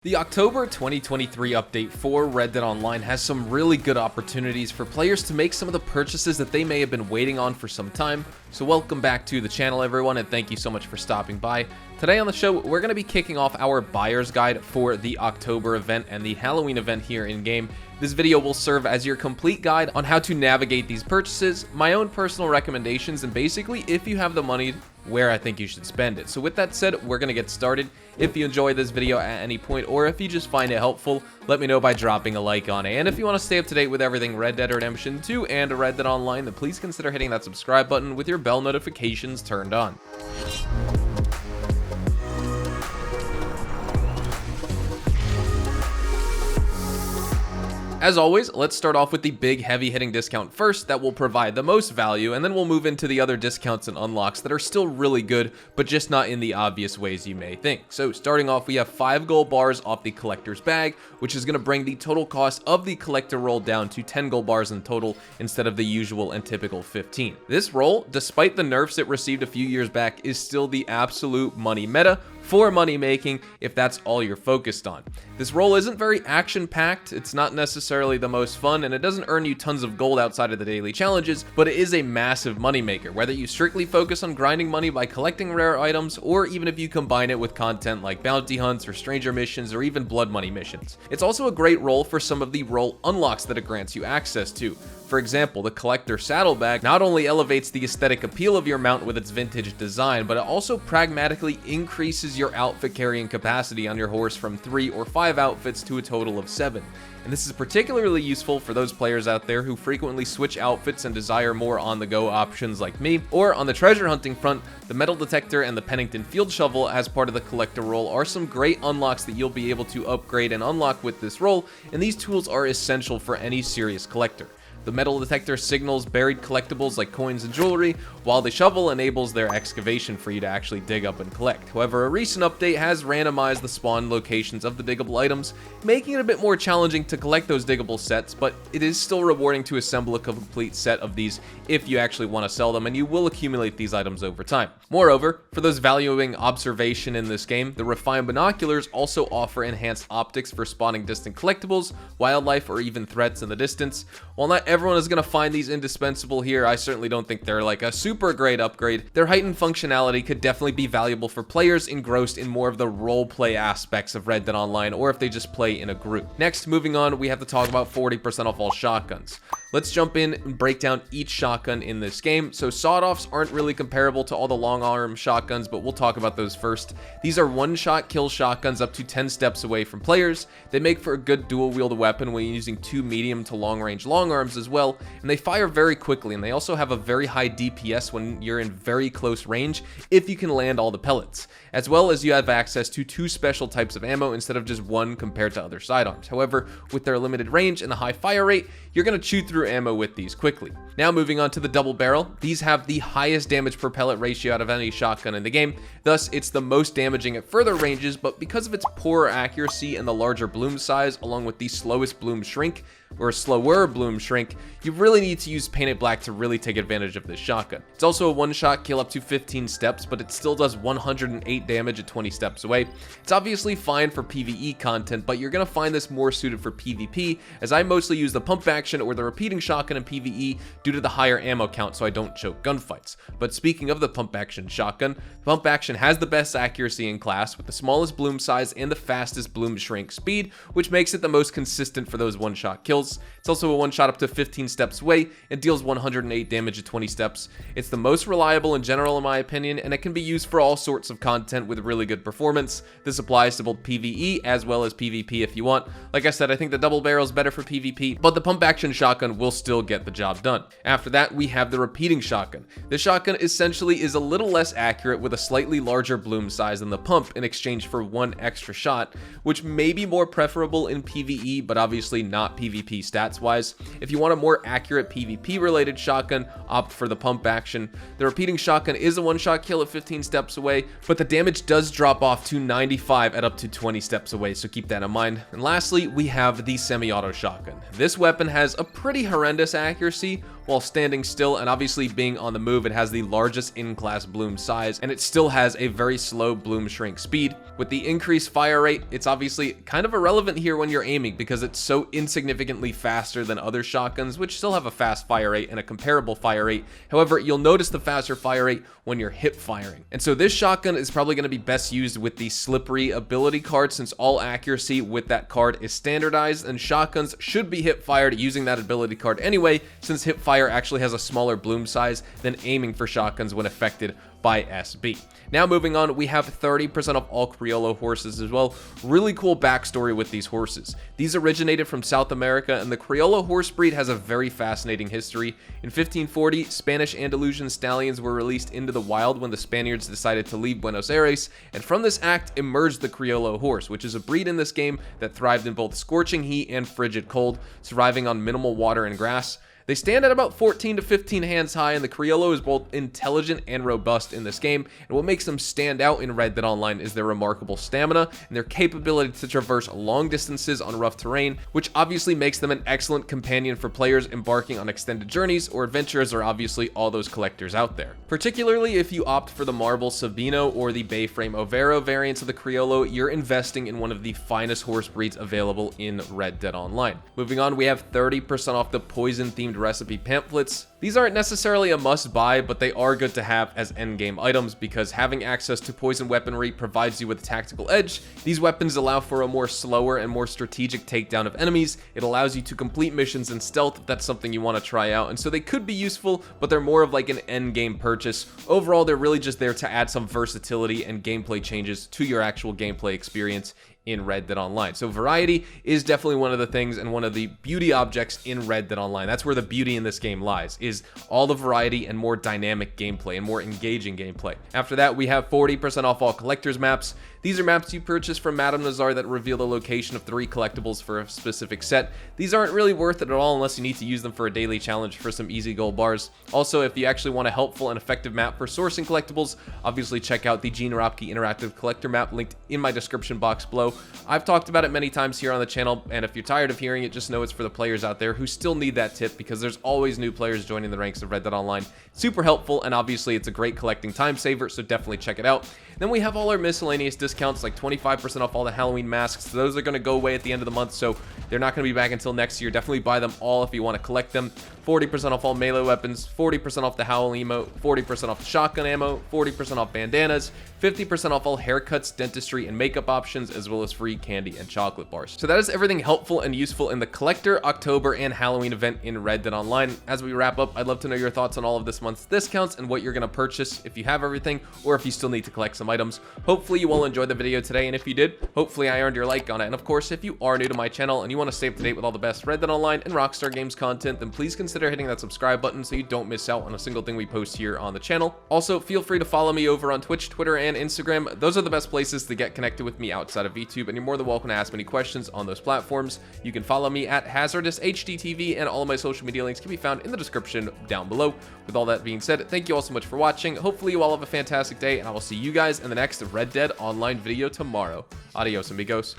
The October 2023 update for Red Dead Online has some really good opportunities for players to make some of the purchases that they may have been waiting on for some time. So welcome back to the channel, everyone, and thank you so much for stopping by. Today on the show, we're going to be kicking off our buyer's guide for the October event and the Halloween event here in-game. This video will serve as your complete guide on how to navigate these purchases, my own personal recommendations, and basically, if you have the money, where I think you should spend it. So with that said, we're going to get started. If you enjoy this video at any point, or if you just find it helpful, let me know by dropping a like on it. And if you want to stay up to date with everything Red Dead Redemption 2 and Red Dead Online, then please consider hitting that subscribe button with your bell notifications turned on. As always, let's start off with the big heavy-hitting discount first that will provide the most value, and then we'll move into the other discounts and unlocks that are still really good, but just not in the obvious ways you may think. So starting off, we have 5 gold bars off the collector's bag, which is going to bring the total cost of the collector roll down to 10 gold bars in total instead of the usual and typical 15. This roll, despite the nerfs it received a few years back, is still the absolute money meta for money making if that's all you're focused on. This roll isn't very action packed, it's not necessarily the most fun, and it doesn't earn you tons of gold outside of the daily challenges, but it is a massive money maker, whether you strictly focus on grinding money by collecting rare items, or even if you combine it with content like bounty hunts or stranger missions or even blood money missions. It's also a great roll for some of the roll unlocks that it grants you access to. For example, the collector saddlebag not only elevates the aesthetic appeal of your mount with its vintage design, but it also pragmatically increases your outfit carrying capacity on your horse from 3 or 5 outfits to a total of 7. And this is particularly useful for those players out there who frequently switch outfits and desire more on-the-go options like me. Or on the treasure hunting front, the metal detector and the Pennington field shovel as part of the collector roll are some great unlocks that you'll be able to upgrade and unlock with this roll, and these tools are essential for any serious collector. The metal detector signals buried collectibles like coins and jewelry, while the shovel enables their excavation for you to actually dig up and collect. However, a recent update has randomized the spawn locations of the diggable items, making it a bit more challenging to collect those diggable sets, but it is still rewarding to assemble a complete set of these if you actually want to sell them, and you will accumulate these items over time. Moreover, for those valuing observation in this game, the refined binoculars also offer enhanced optics for spotting distant collectibles, wildlife, or even threats in the distance. While not everyone is going to find these indispensable here, I certainly don't think they're like a super great upgrade. Their heightened functionality could definitely be valuable for players engrossed in more of the roleplay aspects of Red Dead Online, or if they just play in a group. Next, moving on, we have to talk about 40% off all shotguns. Let's jump in and break down each shotgun in this game. So sawed-offs aren't really comparable to all the long-arm shotguns, but we'll talk about those first. These are one-shot kill shotguns up to 10 steps away from players. They make for a good dual-wield weapon when using 2 medium to long-range long arms as well, and they fire very quickly, and they also have a very high DPS when you're in very close range if you can land all the pellets, as well as you have access to 2 special types of ammo instead of just 1 compared to other sidearms. However, with their limited range and the high fire rate, you're going to chew through ammo with these quickly. Now moving on to the double barrel, these have the highest damage per pellet ratio out of any shotgun in the game, thus it's the most damaging at further ranges, but because of its poorer accuracy and the larger bloom size along with the slowest bloom shrink, or slower bloom shrink, you really need to use painted black to really take advantage of this shotgun. It's also a one-shot kill up to 15 steps, but it still does 108 damage at 20 steps away. It's obviously fine for PvE content, but you're going to find this more suited for PvP, as I mostly use the pump action or the repeating shotgun in PvE due to the higher ammo count so I don't choke gunfights. But speaking of the pump action shotgun, pump action has the best accuracy in class with the smallest bloom size and the fastest bloom shrink speed, which makes it the most consistent for those one-shot kills. It's also a one-shot up to 15 steps away and deals 108 damage at 20 steps. It's the most reliable in general in my opinion, and it can be used for all sorts of content with really good performance. This applies to both PvE as well as PvP if you want. Like I said, I think the double barrel is better for PvP, but the pump action shotgun will still get the job done. After that, we have the repeating shotgun. This shotgun essentially is a little less accurate with a slightly larger bloom size than the pump in exchange for 1 extra shot, which may be more preferable in PvE, but obviously not PvP stats wise. If you want a more accurate PvP related shotgun, opt for the pump action. The repeating shotgun is a one-shot kill at 15 steps away, but the damage does drop off to 95 at up to 20 steps away, so keep that in mind. And lastly, we have the semi-auto shotgun. This weapon has a pretty horrendous accuracy while standing still, and obviously being on the move, it has the largest in-class bloom size, and it still has a very slow bloom shrink speed. With the increased fire rate, it's obviously kind of irrelevant here when you're aiming because it's so insignificantly faster than other shotguns, which still have a fast fire rate and a comparable fire rate. However, you'll notice the faster fire rate when you're hip firing. And so this shotgun is probably going to be best used with the slippery ability card, since all accuracy with that card is standardized, and shotguns should be hip fired using that ability card anyway, since hip fire actually has a smaller bloom size than aiming for shotguns when affected by SB. Now moving on, we have 30% off all Criollo horses as well. Really cool backstory with these horses. These originated from South America, and the Criollo horse breed has a very fascinating history. In 1540, Spanish Andalusian stallions were released into the wild when the Spaniards decided to leave Buenos Aires, and from this act emerged the Criollo horse, which is a breed in this game that thrived in both scorching heat and frigid cold, surviving on minimal water and grass. They stand at about 14 to 15 hands high, and the Criollo is both intelligent and robust in this game, and what makes them stand out in Red Dead Online is their remarkable stamina and their capability to traverse long distances on rough terrain, which obviously makes them an excellent companion for players embarking on extended journeys or adventures, or obviously all those collectors out there. Particularly if you opt for the Marble Sabino or the Bayframe Overo variants of the Criollo, you're investing in one of the finest horse breeds available in Red Dead Online. Moving on, we have 30% off the poison-themed recipe pamphlets. These aren't necessarily a must-buy, but they are good to have as endgame items because having access to poison weaponry provides you with a tactical edge. These weapons allow for a more slower and more strategic takedown of enemies. It allows you to complete missions in stealth if that's something you want to try out, and so they could be useful, but they're more of like an endgame purchase. Overall, they're really just there to add some versatility and gameplay changes to your actual gameplay experience in Red Dead Online. So variety is definitely one of the things and one of the beauty objects in Red Dead Online. That's where the beauty in this game lies, is all the variety and more dynamic gameplay and more engaging gameplay. After that, we have 40% off all collector's maps. These are maps you purchase from Madame Nazar that reveal the location of 3 collectibles for a specific set. These aren't really worth it at all unless you need to use them for a daily challenge for some easy gold bars. Also, if you actually want a helpful and effective map for sourcing collectibles, obviously check out the Gene Ropke interactive collector map linked in my description box below. I've talked about it many times here on the channel, and if you're tired of hearing it, just know it's for the players out there who still need that tip, because there's always new players joining the ranks of Red Dead Online. Super helpful, and obviously it's a great collecting time saver, so definitely check it out. Then we have all our miscellaneous discounts, like 25% off all the Halloween masks. Those are going to go away at the end of the month, so they're not going to be back until next year. Definitely buy them all if you want to collect them. 40% off all melee weapons, 40% off the Howl emote, 40% off the shotgun ammo, 40% off bandanas, 50% off all haircuts, dentistry, and makeup options, as well as free candy and chocolate bars. So that is everything helpful and useful in the Collector, October, and Halloween event in Red Dead Online. As we wrap up, I'd love to know your thoughts on all of this month's discounts and what you're going to purchase, if you have everything, or if you still need to collect some items. Hopefully you all enjoyed the video today, and if you did, hopefully I earned your like on it. And of course, if you are new to my channel and you want to stay up to date with all the best Red Dead Online and Rockstar Games content, then please consider hitting that subscribe button so you don't miss out on a single thing we post here on the channel. Also, feel free to follow me over on Twitch, Twitter, and Instagram. Those are the best places to get connected with me outside of YouTube, and you're more than welcome to ask me any questions on those platforms. You can follow me at HazardousHDTV, and all of my social media links can be found in the description down below. With all that being said, thank you all so much for watching. Hopefully you all have a fantastic day, and I will see you guys in the next Red Dead Online video tomorrow. Adios, amigos.